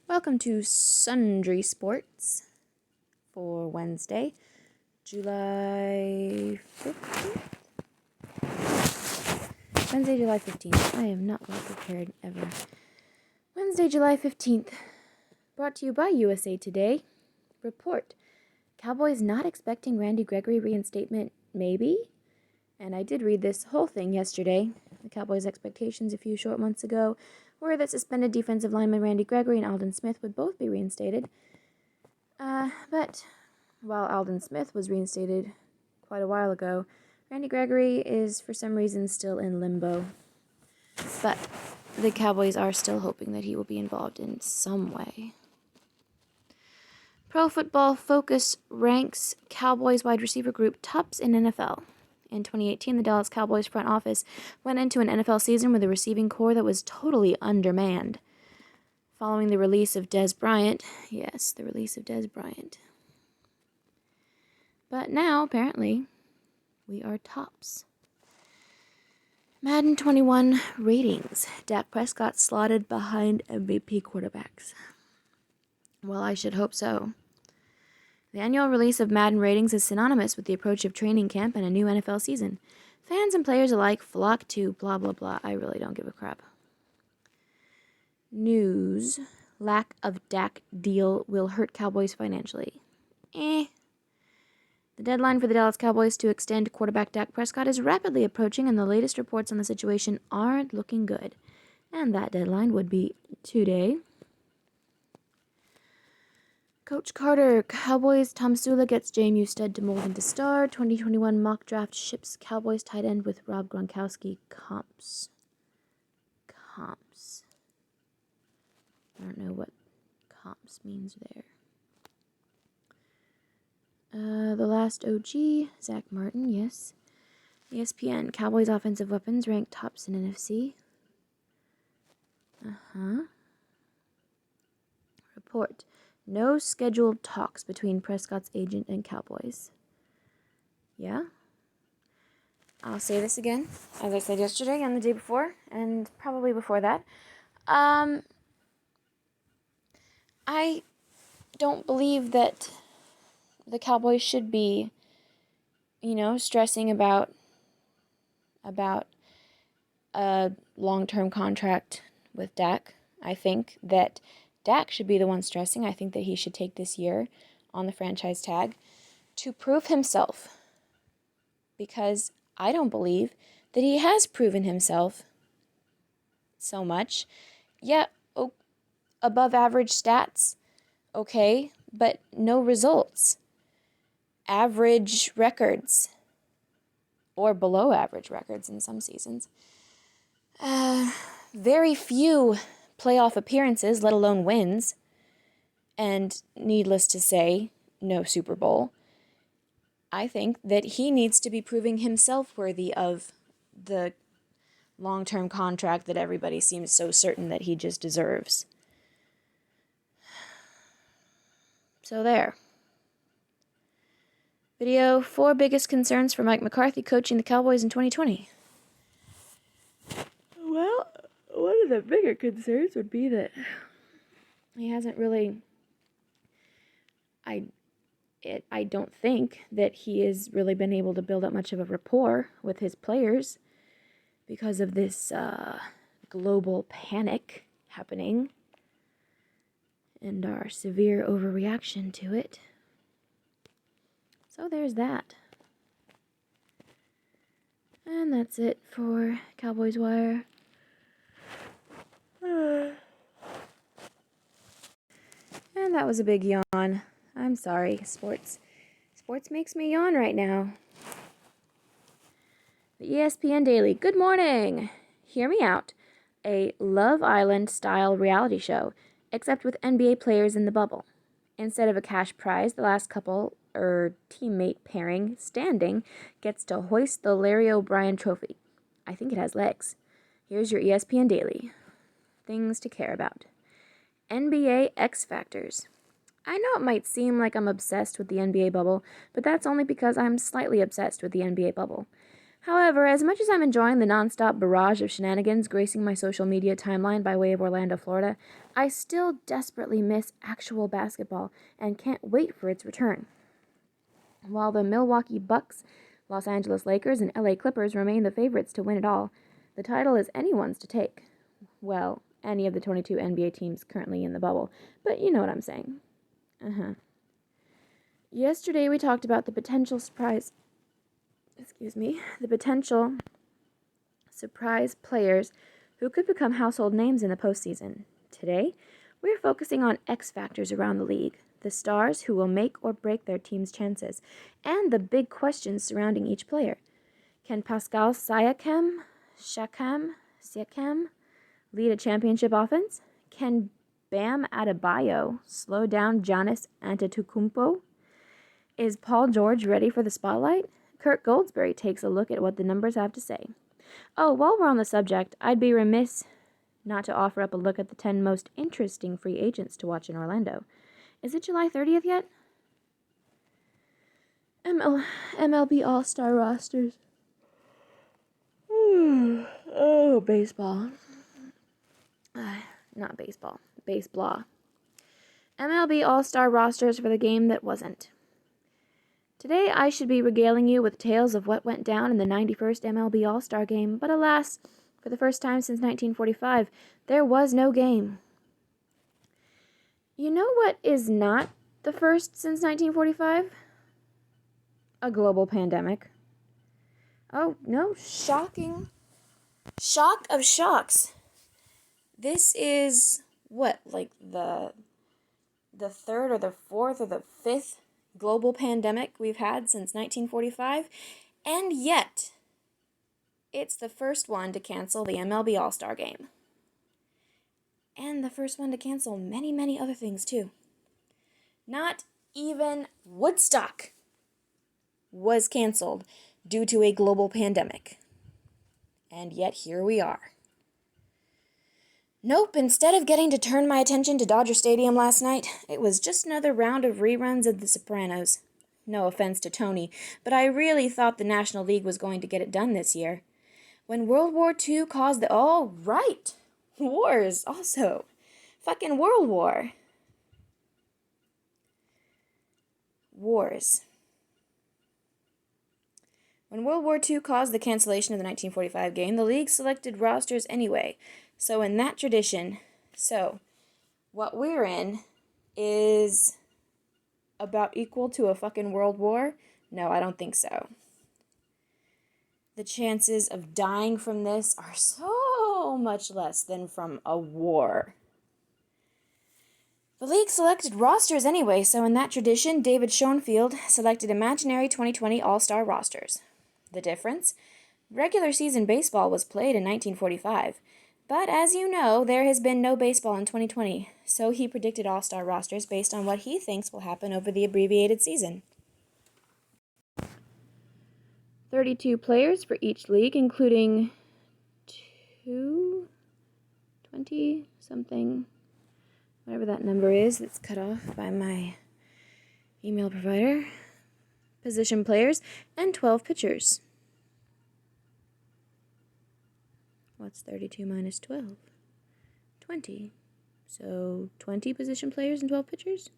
Welcome to Sundry Sports for Wednesday, July 15th? Wednesday, July 15th. I am not well prepared ever. Wednesday, July 15th. Brought to you by USA Today. Report. Cowboys not expecting Randy Gregory reinstatement, maybe? And I did read this whole thing yesterday. The Cowboys' expectations a few short months ago were that suspended defensive lineman Randy Gregory and Aldon Smith would both be reinstated. But while Aldon Smith was reinstated quite a while ago, Randy Gregory is for some reason still in limbo. But the Cowboys are still hoping that he will be involved in some way. Pro Football Focus ranks Cowboys wide receiver group tops in NFL. In 2018, the Dallas Cowboys front office went into an NFL season with a receiving core that was totally undermanned. Following the release of Dez Bryant. Yes, the release of Dez Bryant. But now, apparently, we are tops. Madden 21 ratings. Dak Prescott slotted behind MVP quarterbacks. Well, I should hope so. The annual release of Madden ratings is synonymous with the approach of training camp and a new NFL season. Fans and players alike flock to blah blah blah. I really don't give a crap. News. Lack of Dak deal will hurt Cowboys financially. The deadline for the Dallas Cowboys to extend quarterback Dak Prescott is rapidly approaching, and the latest reports on the situation aren't looking good. And that deadline would be today. Coach Carter, Cowboys, Tom Sula gets JMU stud to mold into star. 2021 mock draft ships Cowboys tight end with Rob Gronkowski comps. I don't know what comps means there. The last OG, Zach Martin, yes. ESPN, Cowboys offensive weapons ranked tops in NFC. Report. No scheduled talks between Prescott's agent and Cowboys. Yeah? I'll say this again, as I said yesterday and the day before, and probably before that. I don't believe that the Cowboys should be, stressing about a long-term contract with Dak. I think that Dak should be the one stressing. I think that he should take this year on the franchise tag to prove himself. Because I don't believe that he has proven himself so much. Yeah, above average stats, okay, but no results. Average records, or below average records in some seasons. Very few playoff appearances, let alone wins. And needless to say, no Super Bowl. I think that he needs to be proving himself worthy of the long-term contract that everybody seems so certain that he just deserves. So there. Video, 4 biggest concerns for Mike McCarthy coaching the Cowboys in 2020. Well, one of the bigger concerns would be that he hasn't really... I don't think that he has really been able to build up much of a rapport with his players because of this global panic happening and our severe overreaction to it. So there's that. And that's it for Cowboys Wire. And that was a big yawn. I'm sorry, sports. Sports makes me yawn right now. The ESPN Daily. Good morning. Hear me out. A Love Island-style reality show, except with NBA players in the bubble. Instead of a cash prize, the last couple, teammate pairing standing, gets to hoist the Larry O'Brien trophy. I think it has legs. Here's your ESPN Daily. Things to care about. NBA X Factors. I know it might seem like I'm obsessed with the NBA bubble, but that's only because I'm slightly obsessed with the NBA bubble. However, as much as I'm enjoying the nonstop barrage of shenanigans gracing my social media timeline by way of Orlando, Florida, I still desperately miss actual basketball and can't wait for its return. While the Milwaukee Bucks, Los Angeles Lakers, and LA Clippers remain the favorites to win it all, the title is anyone's to take. Well, any of the 22 NBA teams currently in the bubble, but you know what I'm saying. Yesterday we talked about the potential surprise players who could become household names in the postseason. Today, we're focusing on X factors around the league, the stars who will make or break their team's chances, and the big questions surrounding each player. Can Pascal Siakam lead a championship offense? Can Bam Adebayo slow down Giannis Antetokounmpo? Is Paul George ready for the spotlight? Kurt Goldsberry takes a look at what the numbers have to say. Oh, while we're on the subject, I'd be remiss not to offer up a look at the 10 most interesting free agents to watch in Orlando. Is it July 30th yet? MLB All-Star rosters. Oh, baseball. Not baseball. Baseball. MLB All-Star rosters for the game that wasn't. Today I should be regaling you with tales of what went down in the 91st MLB All-Star Game, but alas, for the first time since 1945, there was no game. You know what is not the first since 1945? A global pandemic. Oh, no, shocking. Shock of shocks. This is, like the third or the fourth or the fifth global pandemic we've had since 1945, and yet it's the first one to cancel the MLB All-Star Game. And the first one to cancel many, many other things, too. Not even Woodstock was canceled due to a global pandemic. And yet here we are. Nope, instead of getting to turn my attention to Dodger Stadium last night, it was just another round of reruns of The Sopranos. No offense to Tony, but I really thought the National League was going to get it done this year. When World War II caused the... Oh, right! Wars, also. Fucking World War. Wars. When World War II caused the cancellation of the 1945 game, the league selected rosters anyway. So in that tradition, what we're in is about equal to a fucking world war? No, I don't think so. The chances of dying from this are so much less than from a war. The league selected rosters anyway, so in that tradition, David Schoenfield selected imaginary 2020 All-Star rosters. The difference? Regular season baseball was played in 1945, but as you know, there has been no baseball in 2020, so he predicted All-Star rosters based on what he thinks will happen over the abbreviated season. 32 players for each league, including 20-something, whatever that number is that's cut off by my email provider, position players, and 12 pitchers. What's 32 minus 12? 20. So 20 position players and 12 pitchers?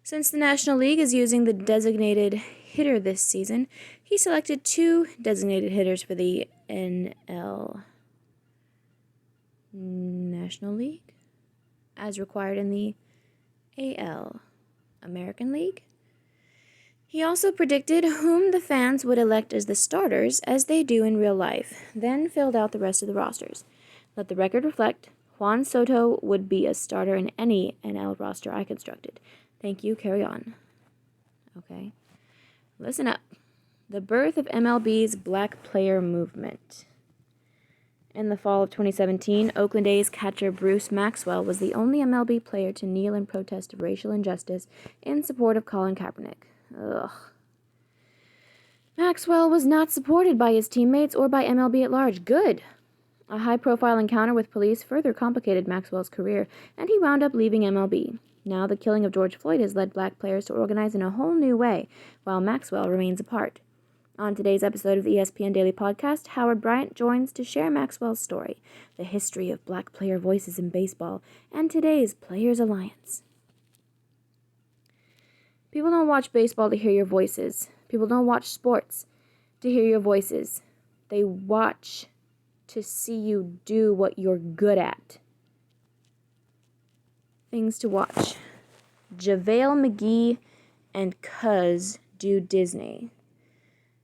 Since the National League is using the designated hitter this season, he selected 2 designated hitters for the NL National League, as required in the AL American League. He also predicted whom the fans would elect as the starters, as they do in real life, then filled out the rest of the rosters. Let the record reflect, Juan Soto would be a starter in any NL roster I constructed. Thank you, carry on. Okay. Listen up. The birth of MLB's Black Player Movement. In the fall of 2017, Oakland A's catcher Bruce Maxwell was the only MLB player to kneel in protest of racial injustice in support of Colin Kaepernick. Ugh. Maxwell was not supported by his teammates or by MLB at large. Good. A high-profile encounter with police further complicated Maxwell's career, and he wound up leaving MLB. Now the killing of George Floyd has led black players to organize in a whole new way, while Maxwell remains apart. On today's episode of the ESPN Daily podcast, Howard Bryant joins to share Maxwell's story, the history of black player voices in baseball, and today's Players Alliance. People don't watch baseball to hear your voices. People don't watch sports to hear your voices. They watch to see you do what you're good at. Things to watch. JaVale McGee and Cuz do Disney.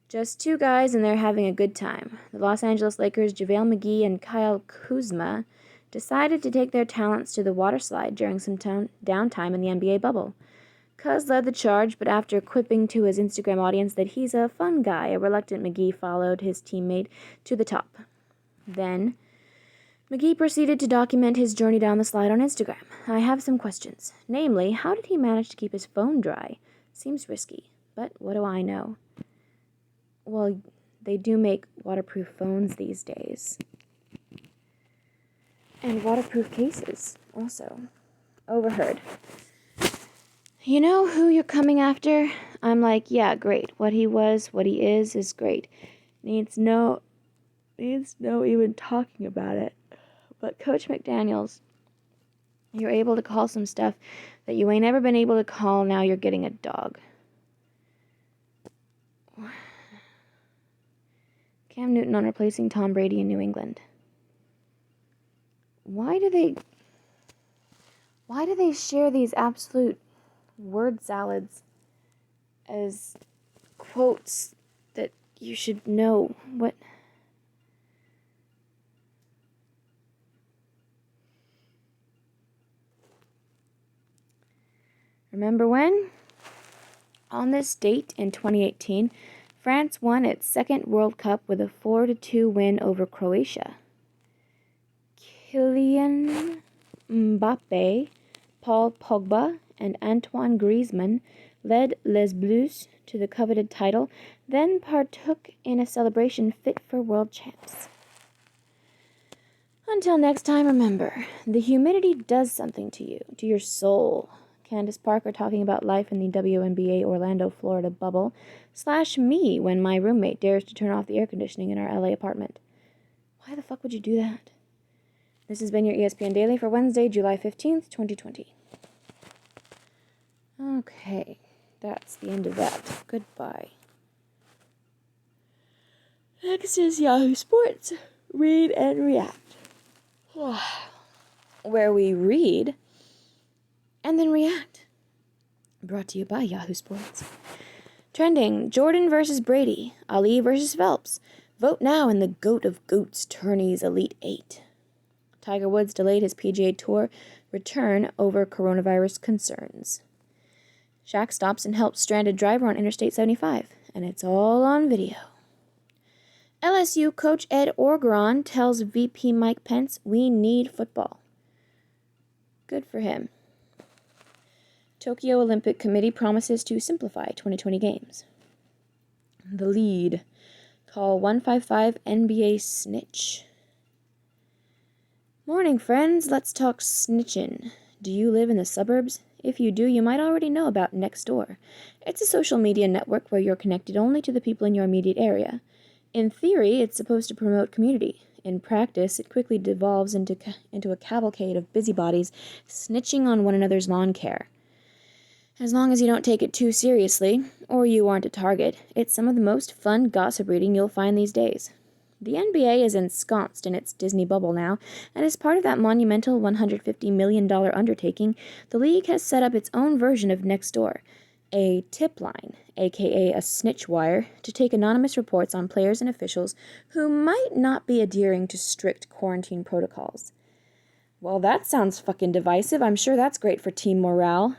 Just two guys and they're having a good time. The Los Angeles Lakers' JaVale McGee and Kyle Kuzma decided to take their talents to the water slide during some downtime in the NBA bubble. Cuz led the charge, but after quipping to his Instagram audience that he's a fun guy, a reluctant McGee followed his teammate to the top. Then, McGee proceeded to document his journey down the slide on Instagram. I have some questions. Namely, how did he manage to keep his phone dry? Seems risky, but what do I know? Well, they do make waterproof phones these days. And waterproof cases, also. Overheard. You know who you're coming after? I'm like, yeah, great. What he was, what he is great. Needs no even talking about it. But Coach McDaniels, you're able to call some stuff that you ain't ever been able to call. Now you're getting a dog. Cam Newton on replacing Tom Brady in New England. Why do they share these absolute word salads as quotes that you should know? What? Remember when? On this date in 2018, France won its second World Cup with a 4-2 win over Croatia. Kylian Mbappe, Paul Pogba, and Antoine Griezmann led Les Bleus to the coveted title, then partook in a celebration fit for world champs. Until next time, remember, the humidity does something to you, to your soul. Candace Parker talking about life in the WNBA Orlando, Florida bubble, / me when my roommate dares to turn off the air conditioning in our LA apartment. Why the fuck would you do that? This has been your ESPN Daily for Wednesday, July 15th, 2020. Okay, that's the end of that. Goodbye. Next is Yahoo Sports. Read and react. Where we read and then react. Brought to you by Yahoo Sports. Trending, Jordan versus Brady, Ali versus Phelps. Vote now in the GOAT of GOATs Tourneys Elite 8. Tiger Woods delayed his PGA Tour return over coronavirus concerns. Shaq stops and helps stranded driver on Interstate 75, and it's all on video. LSU coach Ed Orgeron tells VP Mike Pence, we need football. Good for him. Tokyo Olympic Committee promises to simplify 2020 games. The lead. Call 155 NBA snitch. Morning, friends. Let's talk snitchin'. Do you live in the suburbs? If you do, you might already know about Nextdoor. It's a social media network where you're connected only to the people in your immediate area. In theory, it's supposed to promote community. In practice, it quickly devolves into a cavalcade of busybodies snitching on one another's lawn care. As long as you don't take it too seriously, or you aren't a target, it's some of the most fun gossip reading you'll find these days. The NBA is ensconced in its Disney bubble now, and as part of that monumental $150 million undertaking, the league has set up its own version of Nextdoor, a tip line, aka a snitch wire, to take anonymous reports on players and officials who might not be adhering to strict quarantine protocols. Well, that sounds fucking divisive. I'm sure that's great for team morale.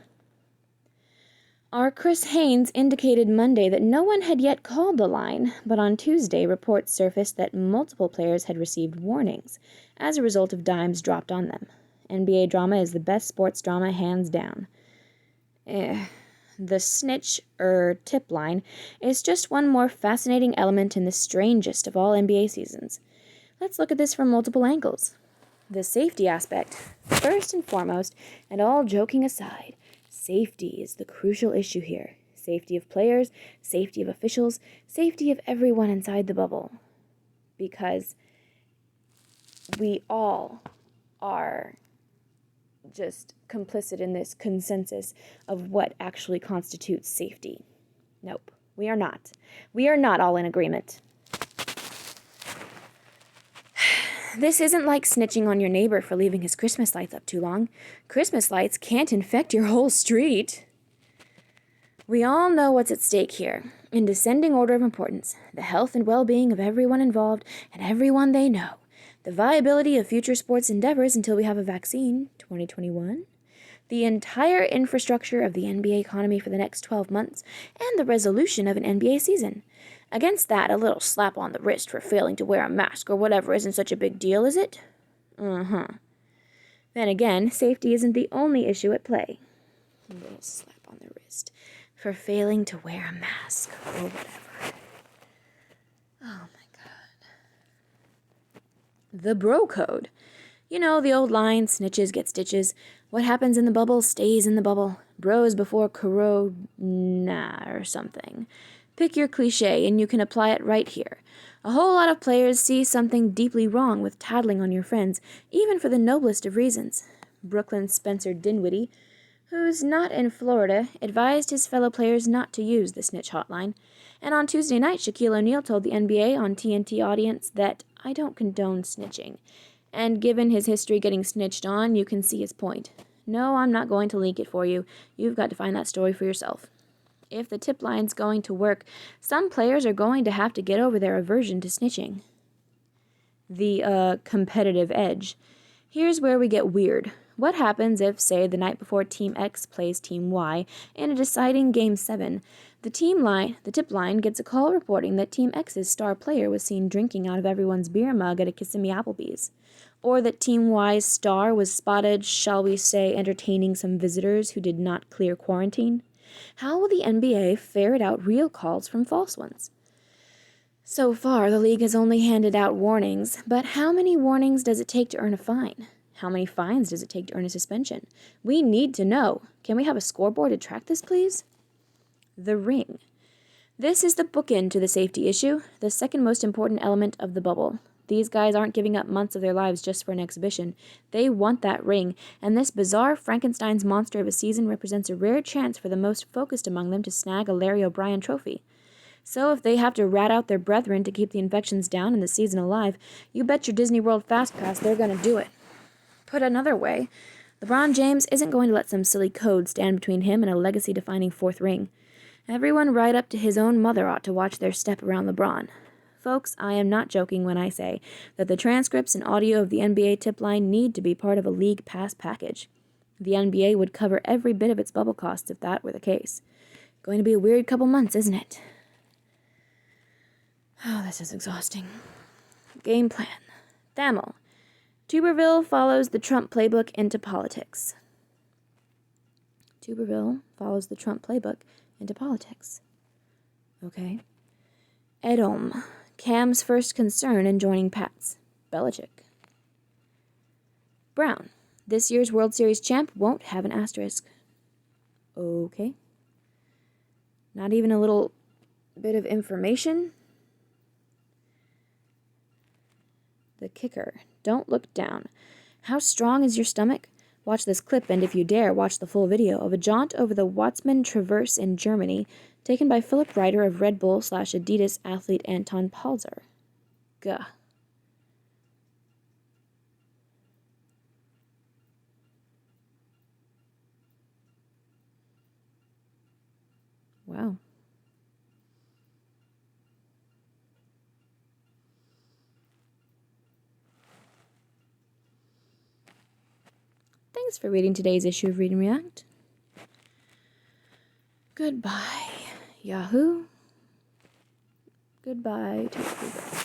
Our Chris Haynes indicated Monday that no one had yet called the line, but on Tuesday reports surfaced that multiple players had received warnings as a result of dimes dropped on them. NBA drama is the best sports drama, hands down. The snitch, tip line, is just one more fascinating element in the strangest of all NBA seasons. Let's look at this from multiple angles. The safety aspect. First and foremost, and all joking aside, safety is the crucial issue here. Safety of players, safety of officials, safety of everyone inside the bubble. Because we all are just complicit in this consensus of what actually constitutes safety. Nope, we are not. We are not all in agreement. This isn't like snitching on your neighbor for leaving his Christmas lights up too long. Christmas lights can't infect your whole street. We all know what's at stake here. In descending order of importance, the health and well-being of everyone involved and everyone they know. The viability of future sports endeavors until we have a vaccine, 2021. The entire infrastructure of the NBA economy for the next 12 months, and the resolution of an NBA season. Against that, a little slap on the wrist for failing to wear a mask or whatever isn't such a big deal, is it? Then again, safety isn't the only issue at play. A little slap on the wrist for failing to wear a mask or whatever. Oh my God. The bro code. You know, the old line, snitches get stitches. What happens in the bubble stays in the bubble. Bros before corona or something. Pick your cliche and you can apply it right here. A whole lot of players see something deeply wrong with tattling on your friends, even for the noblest of reasons. Brooklyn's Spencer Dinwiddie, who's not in Florida, advised his fellow players not to use the snitch hotline. And on Tuesday night, Shaquille O'Neal told the NBA on TNT audience that, "I don't condone snitching." And given his history getting snitched on, you can see his point. No, I'm not going to leak it for you. You've got to find that story for yourself. If the tip line's going to work, some players are going to have to get over their aversion to snitching. The competitive edge. Here's where we get weird. What happens if, say, the night before Team X plays Team Y in a deciding Game 7, the tip line gets a call reporting that Team X's star player was seen drinking out of everyone's beer mug at a Kissimmee Applebee's, or that Team Y's star was spotted, shall we say, entertaining some visitors who did not clear quarantine? How will the NBA ferret out real calls from false ones? So far, the league has only handed out warnings, but how many warnings does it take to earn a fine? How many fines does it take to earn a suspension? We need to know. Can we have a scoreboard to track this, please? The ring. This is the bookend to the safety issue, the second most important element of the bubble. These guys aren't giving up months of their lives just for an exhibition. They want that ring, and this bizarre Frankenstein's monster of a season represents a rare chance for the most focused among them to snag a Larry O'Brien trophy. So if they have to rat out their brethren to keep the infections down and the season alive, you bet your Disney World Fast Pass they're going to do it. Put another way, LeBron James isn't going to let some silly code stand between him and a legacy-defining fourth ring. Everyone right up to his own mother ought to watch their step around LeBron. Folks, I am not joking when I say that the transcripts and audio of the NBA tip line need to be part of a league pass package. The NBA would cover every bit of its bubble costs if that were the case. Going to be a weird couple months, isn't it? Oh, this is exhausting. Game plan. Thamel. Tuberville follows the Trump playbook into politics. Tuberville follows the Trump playbook into politics. Okay. Edom. Cam's first concern in joining Pats. Belichick. Brown. This year's World Series champ won't have an asterisk. Okay. Not even a little bit of information? The kicker. Don't look down. How strong is your stomach? Watch this clip, and if you dare, watch the full video of a jaunt over the Watzmann Traverse in Germany, taken by Philip Ryder of Red Bull/Adidas athlete Anton Palzer. Gah. Wow. Thanks for reading today's issue of Read and React. Goodbye, Yahoo. Goodbye to Google.